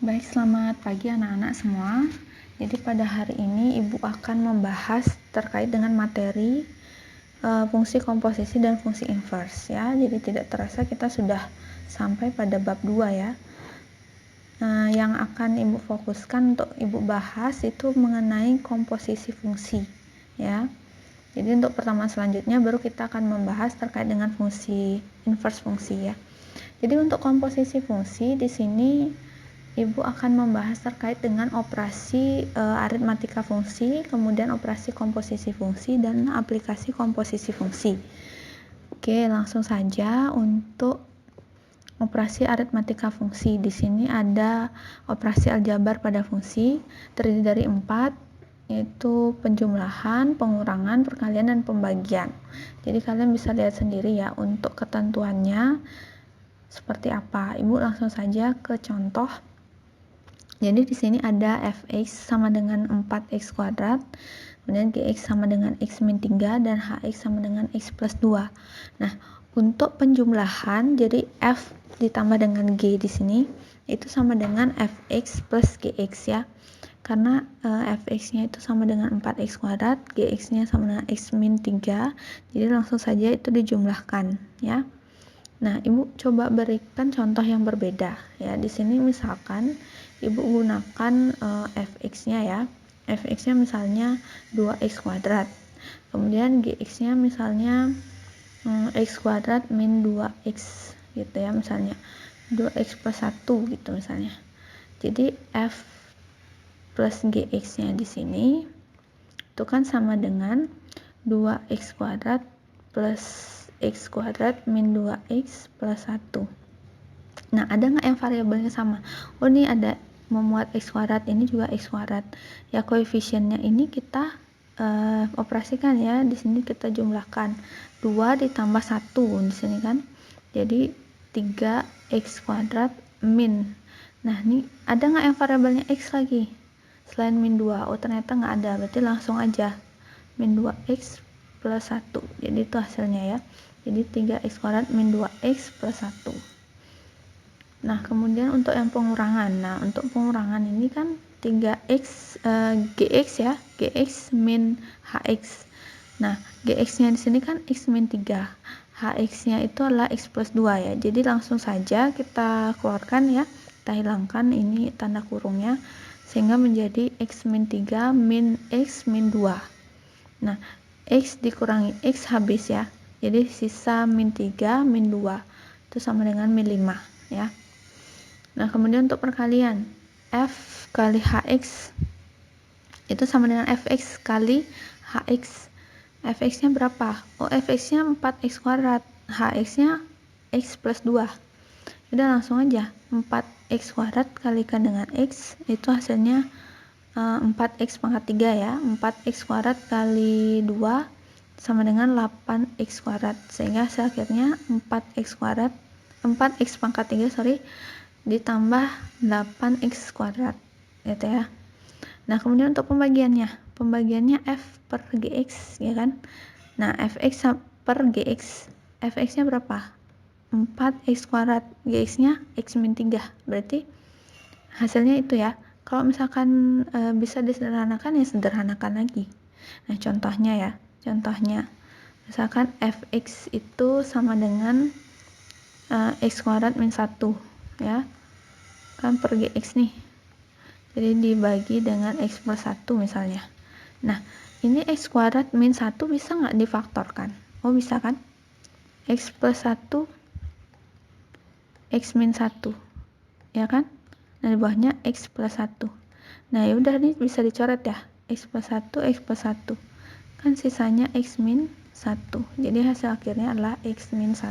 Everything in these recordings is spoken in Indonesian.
Baik, selamat pagi anak-anak semua. Jadi pada hari ini Ibu akan membahas terkait dengan materi fungsi komposisi dan fungsi inverse ya. Jadi tidak terasa kita sudah sampai pada bab 2 ya. Yang akan Ibu fokuskan untuk Ibu bahas itu mengenai komposisi fungsi ya. Jadi untuk pertemuan selanjutnya baru kita akan membahas terkait dengan fungsi inverse fungsi ya. Jadi untuk komposisi fungsi di sini Ibu akan membahas terkait dengan operasi aritmatika fungsi, kemudian operasi komposisi fungsi, dan aplikasi komposisi fungsi. Oke, langsung saja untuk operasi aritmatika fungsi. Di sini ada operasi aljabar pada fungsi, terdiri dari 4, yaitu penjumlahan, pengurangan, perkalian, dan pembagian. Jadi kalian bisa lihat sendiri ya untuk ketentuannya seperti apa. Ibu langsung saja ke contoh. Jadi di sini ada fx sama dengan 4x kuadrat, kemudian gx sama dengan x min 3, dan hx sama dengan x plus 2. Nah, untuk penjumlahan, jadi f ditambah dengan g di sini, itu sama dengan fx plus gx ya. Karena fx-nya itu sama dengan 4x kuadrat, gx-nya sama dengan x min 3, jadi langsung saja itu dijumlahkan ya. Nah, Ibu coba berikan contoh yang berbeda ya. Di sini misalkan Ibu gunakan fx-nya ya. Fx-nya misalnya 2x kuadrat. Kemudian gx-nya misalnya x kuadrat min 2x gitu ya, misalnya 2x plus 1 gitu misalnya. Jadi f plus gx-nya di sini itu kan sama dengan 2x kuadrat plus x kuadrat min 2x plus 1. Nah, ada nggak yang variabelnya sama? Oh, ini ada memuat x kuadrat, ini juga x kuadrat. Ya, koefisiennya ini kita operasikan ya. Di sini kita jumlahkan 2 ditambah 1 di sini kan. Jadi 3x kuadrat min. Nah, ini ada nggak yang variabelnya x lagi? Selain min 2. Oh, ternyata nggak ada. Berarti langsung aja min 2x plus 1. Jadi itu hasilnya ya. Jadi 3x kuadrat min 2x plus 1. Nah, kemudian untuk yang pengurangan. Nah, untuk pengurangan ini kan 3x gx ya, gx min hx. Nah, gx-nya di sini kan x min 3. Hx-nya itu adalah x plus 2 ya. Jadi langsung saja kita keluarkan ya. Kita hilangkan ini tanda kurungnya sehingga menjadi x min 3 min x min 2. Nah, x dikurangi x habis ya. Jadi sisa min 3 min 2 itu sama dengan min 5 ya. Nah, kemudian untuk perkalian, f kali hx itu sama dengan fx kali hx. Fx-nya berapa? Oh, fx-nya 4x kuadrat, hx-nya x plus 2. Udah langsung aja, 4x kuadrat kalikan dengan x, itu hasilnya 4x pangkat 3 ya. 4x kuadrat kali 2 sama dengan 8x kuadrat. Sehingga hasil akhirnya 4x kuadrat, 4x pangkat 3 ditambah 8x kuadrat gitu ya. Nah, kemudian untuk pembagiannya f per gx ya kan. Nah, fx per gx, fx-nya berapa? 4x kuadrat, gx-nya x min 3. Berarti hasilnya itu ya. Kalau misalkan bisa disederhanakan ya sederhanakan lagi. Nah, contohnya misalkan fx itu sama dengan x kuadrat min 1 ya, kan per gx nih, jadi dibagi dengan x plus 1 misalnya. Nah, ini x kuadrat min 1 bisa nggak difaktorkan? Oh, bisa kan? X plus 1 x min 1 ya kan. Nah, di bawahnya x plus 1. Nah, ya udah nih bisa dicoret ya, x plus 1 x plus 1 kan sisanya x min 1. Jadi hasil akhirnya adalah x min 1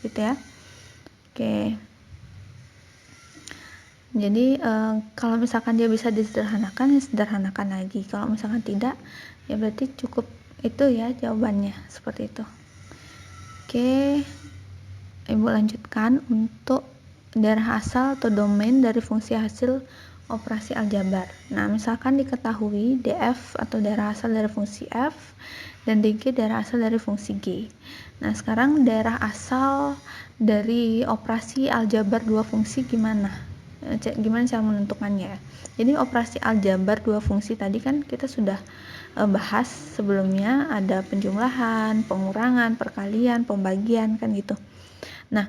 gitu ya. Oke. Jadi kalau misalkan dia bisa disederhanakan ya sederhanakan lagi. Kalau misalkan tidak ya berarti cukup itu ya jawabannya, seperti itu. Oke, Ibu lanjutkan untuk daerah asal atau domain dari fungsi hasil operasi aljabar. Nah, misalkan diketahui df atau daerah asal dari fungsi f dan dg daerah asal dari fungsi g. Nah, sekarang daerah asal dari operasi aljabar dua fungsi gimana? gimana cara menentukannya. Jadi operasi aljabar dua fungsi tadi kan kita sudah bahas sebelumnya, ada penjumlahan, pengurangan, perkalian, pembagian kan gitu. Nah,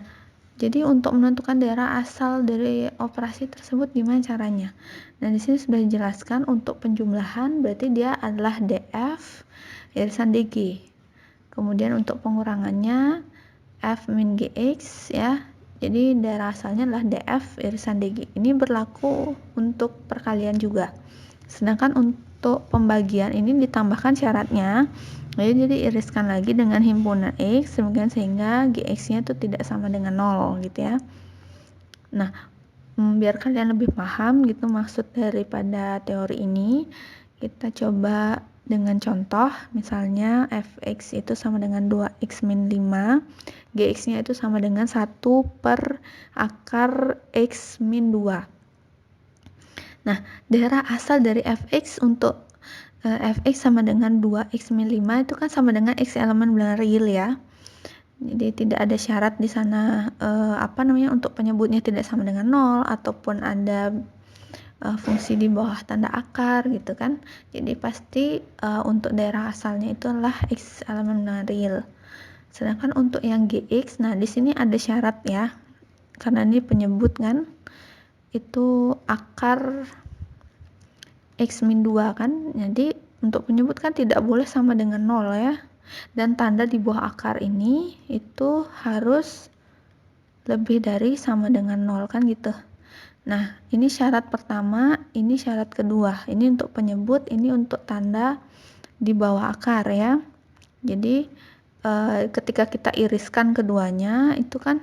jadi untuk menentukan daerah asal dari operasi tersebut gimana caranya? Nah, di sini sudah dijelaskan untuk penjumlahan berarti dia adalah DF irisan DG. Kemudian untuk pengurangannya F min GX ya. Jadi daerah asalnya adalah DF irisan DG. Ini berlaku untuk perkalian juga. Sedangkan untuk pembagian ini ditambahkan syaratnya. Jadi iriskan lagi dengan himpunan X sehingga GX-nya itu tidak sama dengan 0 gitu ya. Nah, biar kalian lebih paham gitu maksud daripada teori ini, kita coba dengan contoh, misalnya fx itu sama dengan 2x min 5, gx-nya itu sama dengan 1 per akar x min 2. Nah, daerah asal dari fx untuk fx sama dengan 2x min 5 itu kan sama dengan x elemen bilangan real ya. Jadi tidak ada syarat di sana untuk penyebutnya tidak sama dengan 0 ataupun ada fungsi di bawah tanda akar gitu kan. Jadi pasti untuk daerah asalnya itu adalah x elemen bilangan real. Sedangkan untuk yang gx, nah di sini ada syarat ya. Karena ini penyebut kan. Itu akar x min 2 kan. Jadi untuk penyebut kan tidak boleh sama dengan 0 ya. Dan tanda di bawah akar ini itu harus lebih dari sama dengan 0 kan gitu. Nah, ini syarat pertama, ini syarat kedua. Ini untuk penyebut, ini untuk tanda di bawah akar ya. Jadi ketika kita iriskan keduanya itu kan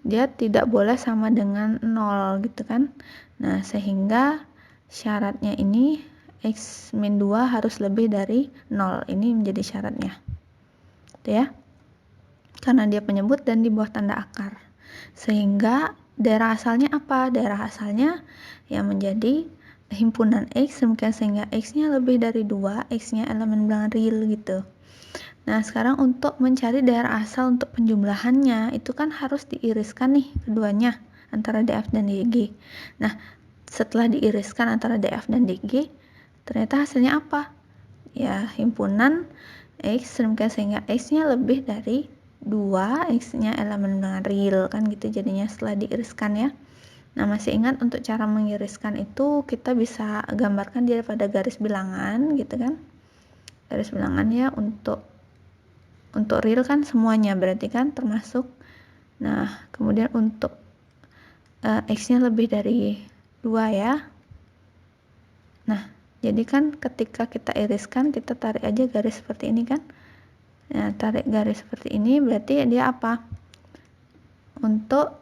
dia tidak boleh sama dengan 0 gitu kan. Nah, sehingga syaratnya ini x min 2 harus lebih dari 0. Ini menjadi syaratnya. Gitu ya. Karena dia penyebut dan di bawah tanda akar. Sehingga daerah asalnya apa? Daerah asalnya yang menjadi himpunan x sehingga x-nya lebih dari 2, x-nya elemen bilangan real gitu. Nah, sekarang untuk mencari daerah asal untuk penjumlahannya, itu kan harus diiriskan nih keduanya antara DF dan DG. Nah, setelah diiriskan antara DF dan DG, ternyata hasilnya apa? Ya, himpunan X sehingga X-nya lebih dari 2, X-nya elemen bilangan real kan gitu jadinya setelah diiriskan ya. Nah, masih ingat untuk cara mengiriskan itu kita bisa gambarkan dia pada garis bilangan gitu kan. Garis bilangannya untuk real kan semuanya berarti kan termasuk. Nah, kemudian untuk X-nya lebih dari 2 ya. Nah, jadi kan ketika kita iriskan kita tarik aja garis seperti ini kan. Nah, tarik garis seperti ini berarti dia apa? Untuk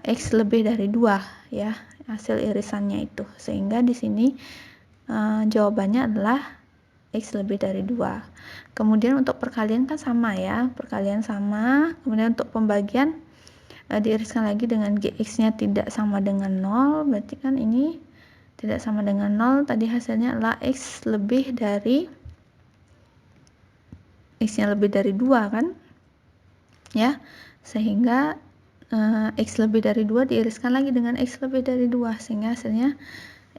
X lebih dari 2 ya, hasil irisannya itu. Sehingga di sini jawabannya adalah X lebih dari 2. Kemudian untuk perkalian kan sama ya, perkalian sama. Kemudian untuk pembagian diiriskan lagi dengan GX-nya tidak sama dengan 0, berarti kan ini tidak sama dengan 0, tadi hasilnya adalah X lebih dari X-nya lebih dari 2 kan ya, sehingga X lebih dari 2 diiriskan lagi dengan X lebih dari 2 sehingga hasilnya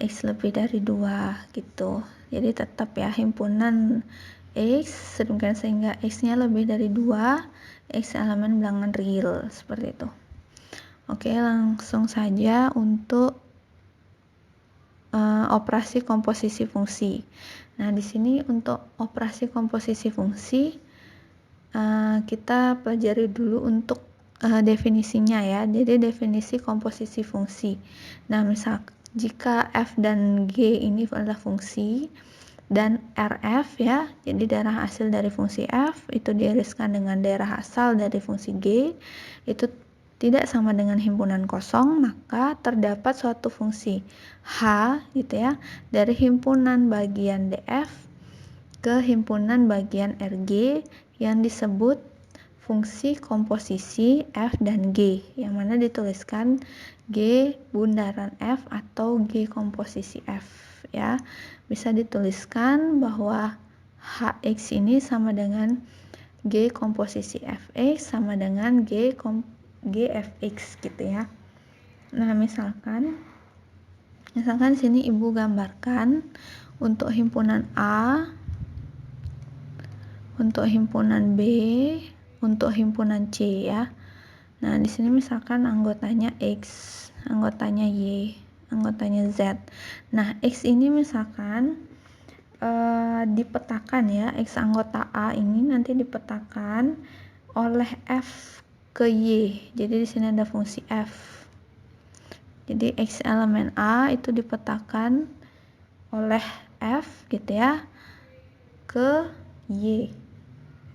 X lebih dari 2 gitu. Jadi tetap ya himpunan X sehingga X-nya lebih dari 2, X elemen bilangan real seperti itu. Oke, langsung saja untuk operasi komposisi fungsi. Nah, di sini untuk operasi komposisi fungsi kita pelajari dulu untuk definisinya ya. Jadi definisi komposisi fungsi. Nah, misal jika f dan g ini adalah fungsi dan RF ya, jadi daerah hasil dari fungsi f itu diiriskan dengan daerah asal dari fungsi g itu tidak sama dengan himpunan kosong, maka terdapat suatu fungsi H gitu ya dari himpunan bagian DF ke himpunan bagian RG yang disebut fungsi komposisi F dan G, yang mana dituliskan G bundaran F atau G komposisi F ya. Bisa dituliskan bahwa Hx ini sama dengan G komposisi Fx sama dengan Gfx gitu ya. Nah, misalkan sini Ibu gambarkan untuk himpunan A, untuk himpunan B, untuk himpunan C ya. Nah, di sini misalkan anggotanya X, anggotanya Y, anggotanya Z. Nah, X ini misalkan dipetakan ya, X anggota A ini nanti dipetakan oleh F ke Y. Jadi di sini ada fungsi F. Jadi X elemen A itu dipetakan oleh F gitu ya ke Y.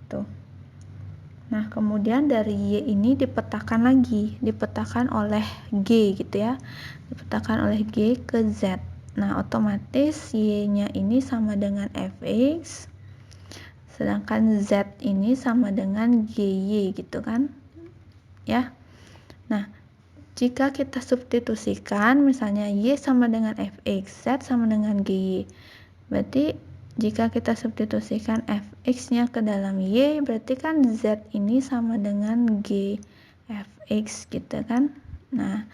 Tuh. Nah, kemudian dari Y ini dipetakan lagi, dipetakan oleh G gitu ya. Dipetakan oleh G ke Z. Nah, otomatis Y-nya ini sama dengan Fx, sedangkan Z ini sama dengan GY gitu kan. Ya. Nah, jika kita substitusikan, misalnya Y sama dengan Fx, Z sama dengan GY. Berarti jika kita substitusikan Fx-nya ke dalam Y, berarti kan Z ini sama dengan G Fx gitu kan. Nah,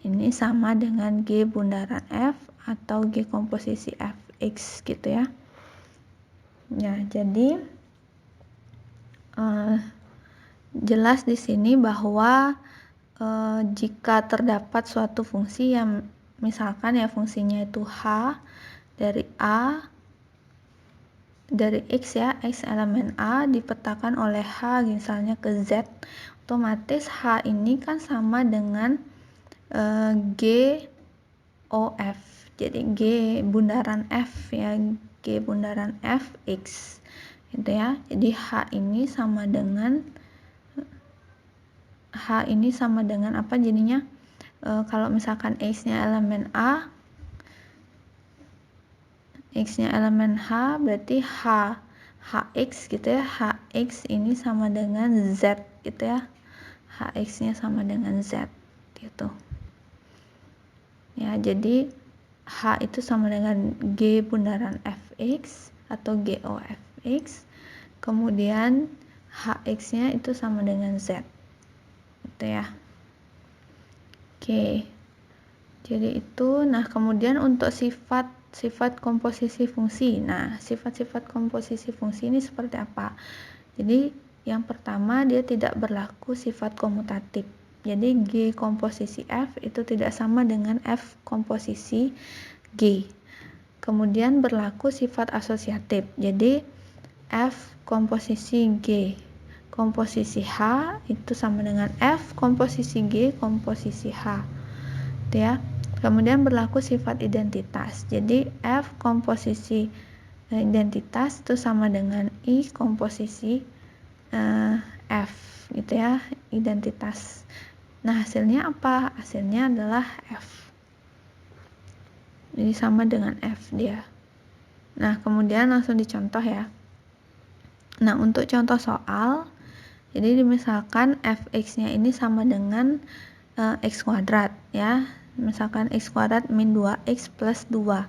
ini sama dengan G bundaran F atau G komposisi Fx gitu ya. Ya, jadi jelas di sini bahwa jika terdapat suatu fungsi yang misalkan ya fungsinya itu H dari A, dari X ya, X elemen A dipetakan oleh H misalnya ke Z, otomatis H ini kan sama dengan G OF. Jadi G bundaran F ya, G bundaran F X gitu ya. Jadi H ini sama dengan apa jadinya? Kalau misalkan X-nya elemen A, X-nya elemen H, berarti Hx gitu ya. Hx ini sama dengan Z gitu ya. Hx-nya sama dengan Z gitu. Ya, jadi H itu sama dengan G bundaran Fx atau GOFX. Kemudian Hx-nya itu sama dengan Z. Gitu ya. Oke. Jadi itu, nah kemudian untuk sifat komposisi fungsi. Nah, sifat-sifat komposisi fungsi ini seperti apa? Jadi, yang pertama dia tidak berlaku sifat komutatif. Jadi, G komposisi F itu tidak sama dengan F komposisi G. Kemudian berlaku sifat asosiatif. Jadi, F komposisi G komposisi H itu sama dengan F komposisi G komposisi H. Gitu ya. Kemudian berlaku sifat identitas. Jadi F komposisi identitas itu sama dengan I komposisi F gitu ya, identitas. Nah, hasilnya apa? Hasilnya adalah F. Jadi sama dengan F dia. Nah, kemudian langsung dicontoh ya. Nah, untuk contoh soal, jadi misalkan Fx-nya ini sama dengan X kuadrat ya. Misalkan X kuadrat min 2X plus 2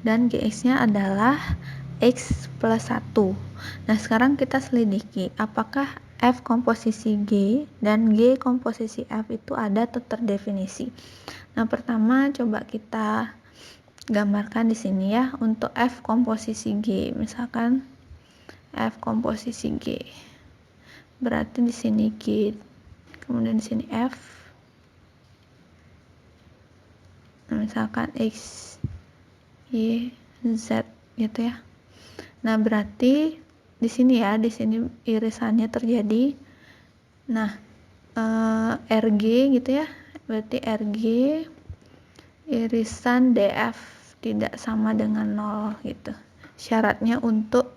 dan Gx-nya adalah X plus 1. Nah, sekarang kita selidiki apakah F komposisi G dan G komposisi F itu ada atau terdefinisi. Nah, pertama coba kita gambarkan di sini ya untuk F komposisi G. Misalkan F komposisi G. Berarti di sini G, kemudian di sini F. Nah, misalkan X, Y, Z gitu ya. Nah, berarti di sini ya, di sini irisannya terjadi. Nah, RG gitu ya. Berarti RG irisan DF tidak sama dengan 0 gitu. Syaratnya untuk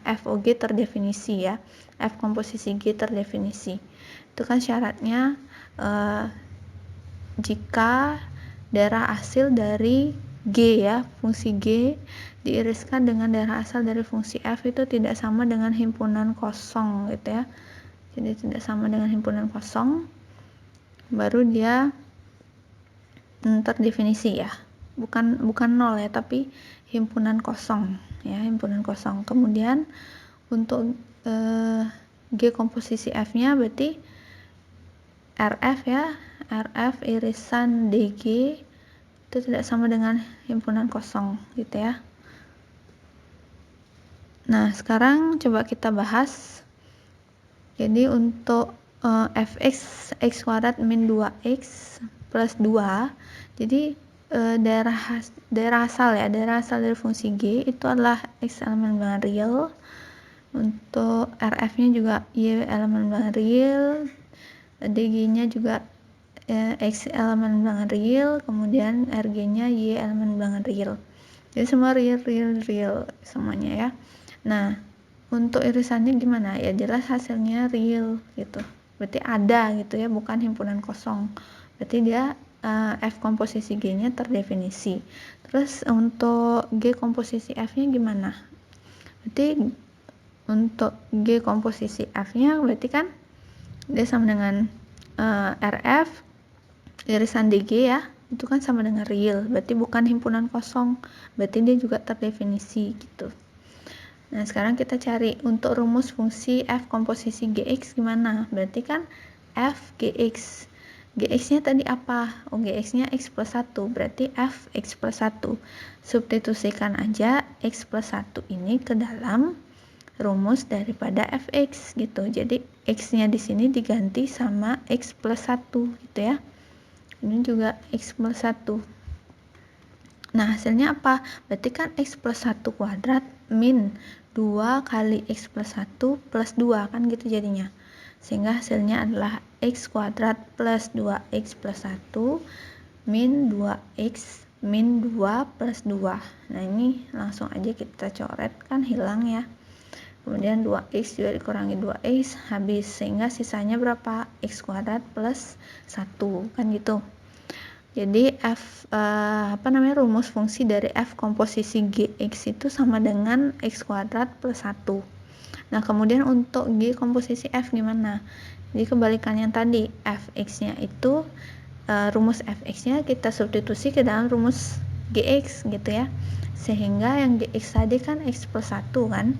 FOG terdefinisi ya. F komposisi G terdefinisi. Itu kan syaratnya jika darah hasil dari G ya, fungsi G diiriskan dengan darah asal dari fungsi F itu tidak sama dengan himpunan kosong gitu ya. Jadi tidak sama dengan himpunan kosong, baru dia terdefinisi ya. Bukan 0 ya, tapi himpunan kosong ya, himpunan kosong. Kemudian untuk G komposisi F-nya berarti RF ya, RF irisan DG itu tidak sama dengan himpunan kosong gitu ya. Nah, sekarang coba kita bahas. Jadi untuk fx x kuadrat min 2x plus 2, jadi daerah asal ya, daerah asal dari fungsi G itu adalah x elemen bilangan real. Untuk RF nya juga Y elemen bilangan real, DG nya juga X elemen bilangan real, kemudian RG nya Y elemen bilangan real. Jadi semua real semuanya ya. Nah, untuk irisannya gimana? Ya jelas hasilnya real gitu. Berarti ada gitu ya, bukan himpunan kosong. Berarti dia F komposisi G-nya terdefinisi. Terus untuk G komposisi F-nya gimana? Berarti untuk G komposisi F-nya berarti kan dia sama dengan RF irisan DG ya. Itu kan sama dengan real. Berarti bukan himpunan kosong. Berarti dia juga terdefinisi gitu. Nah, sekarang kita cari untuk rumus fungsi F komposisi Gx gimana? Berarti kan F Gx. Gx-nya tadi apa? Oh, Gx-nya X plus 1. Berarti F X plus 1. Substitusikan aja X plus 1 ini ke dalam rumus daripada Fx gitu. Jadi X-nya di sini diganti sama X plus 1 gitu ya. Ini juga X plus 1. Nah, hasilnya apa? Berarti kan X plus 1 kuadrat min 2 kali X plus 1 plus 2 kan gitu jadinya. Sehingga hasilnya adalah X kuadrat plus 2X plus 1 min 2X min 2 plus 2. Nah, ini langsung aja kita coret kan hilang ya. Kemudian 2X juga dikurangi 2X habis. Sehingga sisanya berapa? X kuadrat plus 1 kan gitu. Jadi rumus fungsi dari F komposisi Gx itu sama dengan X kuadrat plus 1. Nah, kemudian untuk G komposisi F gimana? Jadi kebalikannya tadi, Fx-nya itu rumus Fx-nya kita substitusi ke dalam rumus Gx gitu ya. Sehingga yang Gx tadi kan X plus 1 kan.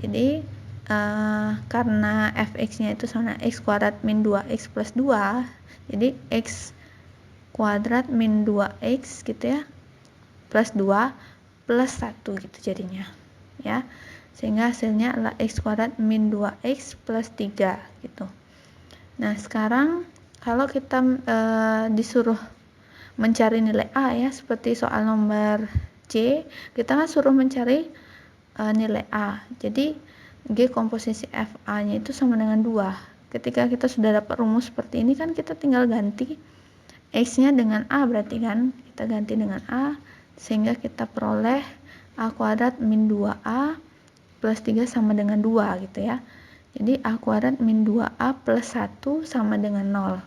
Jadi karena Fx-nya itu sama X kuadrat min 2X plus 2, jadi X kuadrat min 2x gitu ya plus 2 plus 1 gitu jadinya ya, sehingga hasilnya adalah x kuadrat min 2x plus 3 gitu. Nah, sekarang kalau kita disuruh mencari nilai A ya, seperti soal nomor C, kita kan suruh mencari nilai A. Jadi G komposisi FA nya itu sama dengan 2. Ketika kita sudah dapat rumus seperti ini kan kita tinggal ganti X-nya dengan A, berarti kan kita ganti dengan A sehingga kita peroleh A kuadrat min 2A plus 3 sama dengan 2 gitu ya. Jadi A kuadrat min 2A plus 1 sama dengan 0.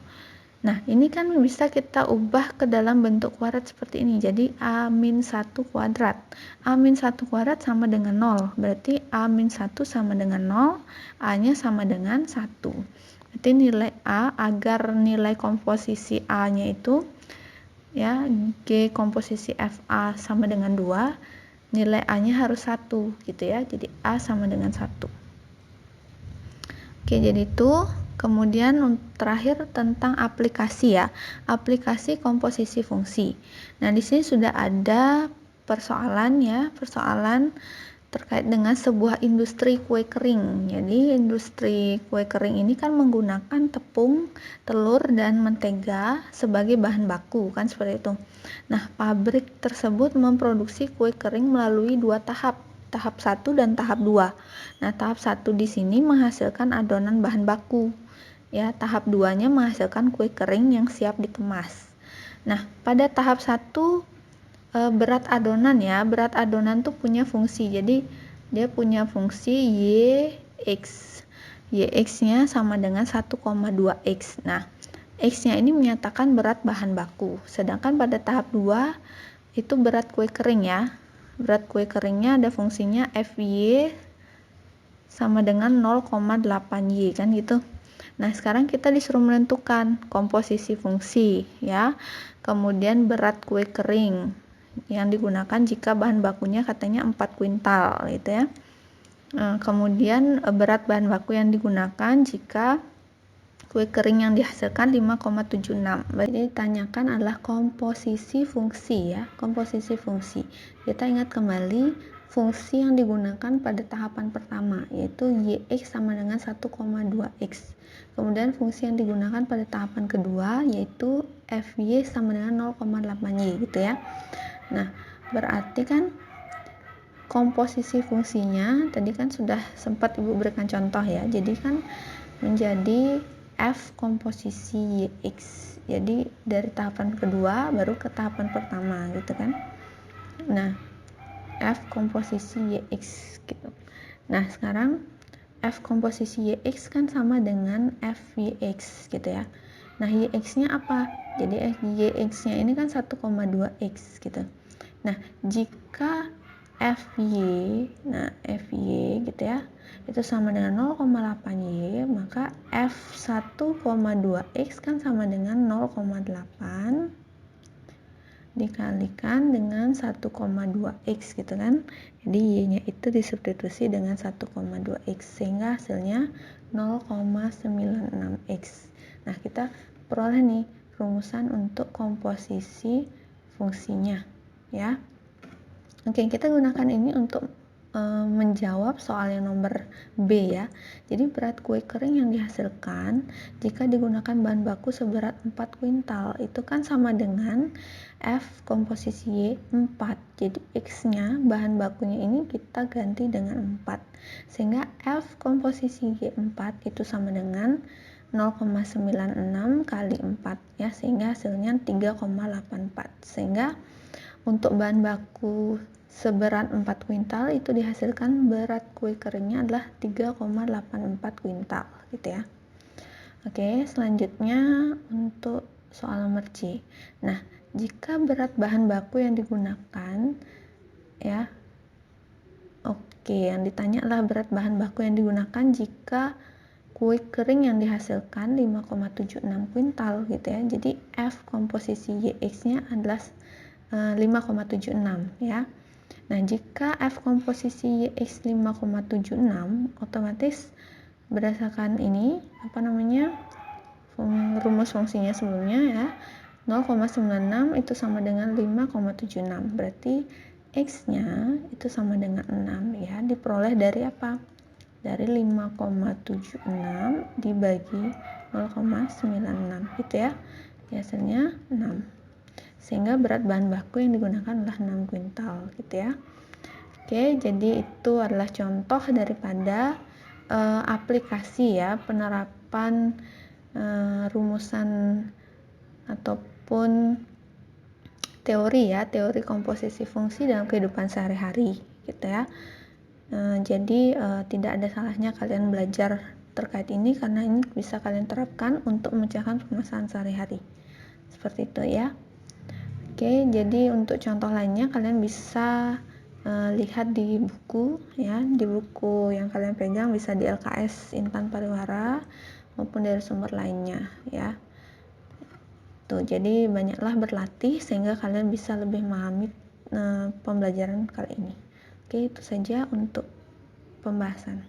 Nah, ini kan bisa kita ubah ke dalam bentuk kuadrat seperti ini. Jadi A min 1 kuadrat. A min 1 kuadrat sama dengan 0. Berarti A min 1 sama dengan 0. A-nya sama dengan 1. Berarti nilai A, agar nilai komposisi A-nya itu ya G komposisi FA sama dengan 2, nilai A-nya harus 1 gitu ya. Jadi A sama dengan 1. Oke, jadi itu. Kemudian terakhir tentang aplikasi ya. Aplikasi komposisi fungsi. Nah, di sini sudah ada persoalan ya, persoalan terkait dengan sebuah industri kue kering. Jadi industri kue kering ini kan menggunakan tepung, telur, dan mentega sebagai bahan baku kan seperti itu. Nah, pabrik tersebut memproduksi kue kering melalui 2 tahap, tahap 1 dan tahap 2. Nah, tahap 1 di sini menghasilkan adonan bahan baku. Ya, tahap 2-nya menghasilkan kue kering yang siap dikemas. Nah, pada tahap 1 berat adonan ya, berat adonan tuh punya fungsi, jadi dia punya fungsi Yx nya sama dengan 1,2x. Nah, x nya ini menyatakan berat bahan baku, sedangkan pada tahap 2 itu berat kue kering ya, berat kue keringnya ada fungsinya Fy sama dengan 0,8y kan gitu. Nah, sekarang kita disuruh menentukan komposisi fungsi ya, kemudian berat kue kering yang digunakan jika bahan bakunya katanya 4 kuintal gitu ya. Kemudian berat bahan baku yang digunakan jika kue kering yang dihasilkan 5,76. Jadi ditanyakan adalah komposisi fungsi ya, komposisi fungsi. Kita ingat kembali fungsi yang digunakan pada tahapan pertama, yaitu y(x) sama dengan 1,2x. Kemudian fungsi yang digunakan pada tahapan kedua, yaitu fy sama dengan 0,8y gitu ya. Nah, berarti kan komposisi fungsinya tadi kan sudah sempat Ibu berikan contoh ya. Jadi kan menjadi f komposisi y(x). Jadi dari tahapan kedua baru ke tahapan pertama gitu kan. Nah, f komposisi y(x) gitu. Nah, sekarang f komposisi y(x) kan sama dengan f y(x) gitu ya. Nah, y(x)-nya apa? Jadi y(x)-nya ini kan 1,2x gitu. Nah, jika fy, nah fy gitu ya, itu sama dengan 0,8y, maka f 1,2x kan sama dengan 0,8 dikalikan dengan 1,2x gitu kan. Jadi y-nya itu disubstitusi dengan 1,2x sehingga hasilnya 0,96x. Nah, kita peroleh nih rumusan untuk komposisi fungsinya ya. Oke, kita gunakan ini untuk menjawab soal yang nomor B ya. Jadi berat kue kering yang dihasilkan jika digunakan bahan baku seberat 4 kuintal itu kan sama dengan F komposisi Y 4. Jadi X-nya bahan bakunya ini kita ganti dengan 4. Sehingga F komposisi Y 4 itu sama dengan 0,96 kali 4 ya, sehingga hasilnya 3,84. Sehingga untuk bahan baku seberat 4 kuintal itu dihasilkan berat kue keringnya adalah 3,84 kuintal gitu ya. Oke, selanjutnya untuk soal nomor C. Nah, jika berat bahan baku yang digunakan ya, oke, yang ditanya adalah berat bahan baku yang digunakan jika kue kering yang dihasilkan 5,76 kuintal gitu ya. Jadi F komposisi YX-nya adalah 5,76 ya. Nah, jika F komposisi YX 5,76, otomatis berdasarkan ini rumus fungsinya sebelumnya ya, 0,96 itu sama dengan 5,76. Berarti X-nya itu sama dengan 6 ya. Diperoleh dari apa? Dari 5,76 dibagi 0,96 gitu ya. Hasilnya 6. Sehingga berat bahan baku yang digunakan adalah 6 kuintal gitu ya. Oke, jadi itu adalah contoh daripada aplikasi ya, penerapan rumusan ataupun teori ya, teori komposisi fungsi dalam kehidupan sehari-hari gitu ya. Jadi tidak ada salahnya kalian belajar terkait ini karena ini bisa kalian terapkan untuk memecahkan permasalahan sehari-hari. Seperti itu ya. Oke, jadi untuk contoh lainnya kalian bisa lihat di buku ya, di buku yang kalian pegang bisa di LKS Intan Pariwara maupun dari sumber lainnya ya. Tuh, jadi banyaklah berlatih sehingga kalian bisa lebih memahami pembelajaran kali ini. Oke, itu saja untuk pembahasan.